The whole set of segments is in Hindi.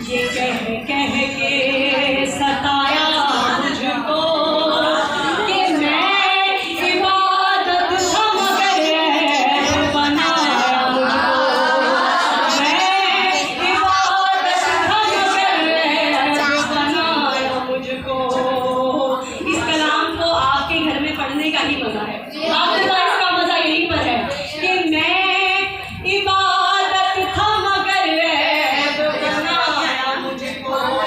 ये कह के सताया मुझको कि मैं इबादत समझ बनाया मुझको, मैं इबादत समझ बनाया मुझको। इस कलाम को आपके घर में पढ़ने का ही मजा है, आपके पास इसका मजा यही पर है कि मैं इबादत था मगर बनाया मुझको।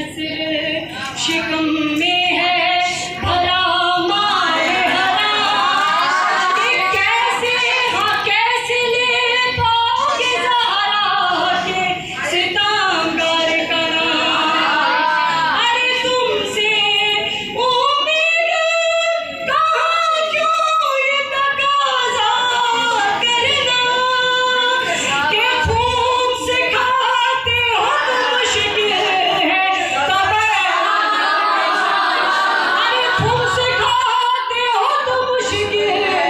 हसर शिकम में है भरा माए हरा कि कैसे हाँ कैसे ले पाओगे ज़हरा के सितमगार का नाम। अरे तुमसे उम्मीद कहाँ क्यों ये तकाज़ा करना कि खून से खाते हो तो मुश्किल है अरे खून से खाते हो तो मुश्किल है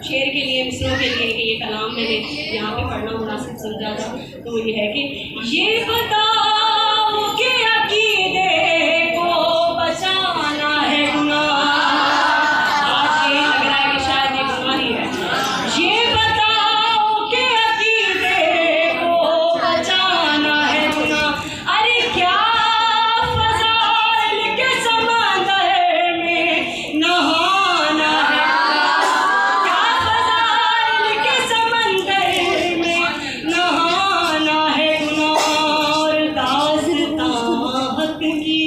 शेर के लिए मिसरों के लिए कि ये कलाम मैंने यहाँ पे पढ़ना मुनासिब समझा था, तो ये है कि ये बताओ कि अकीदे को बचाना है गुनाह। आज ये लग रहा है कि शायद ये गुनाह ही है। ये बताओ कि अकीदे को बचाना है गुनाह। अरे क्या फज़ाइल के समंदर में नहाना है, नहाना है गुनाह और दास्तां हक की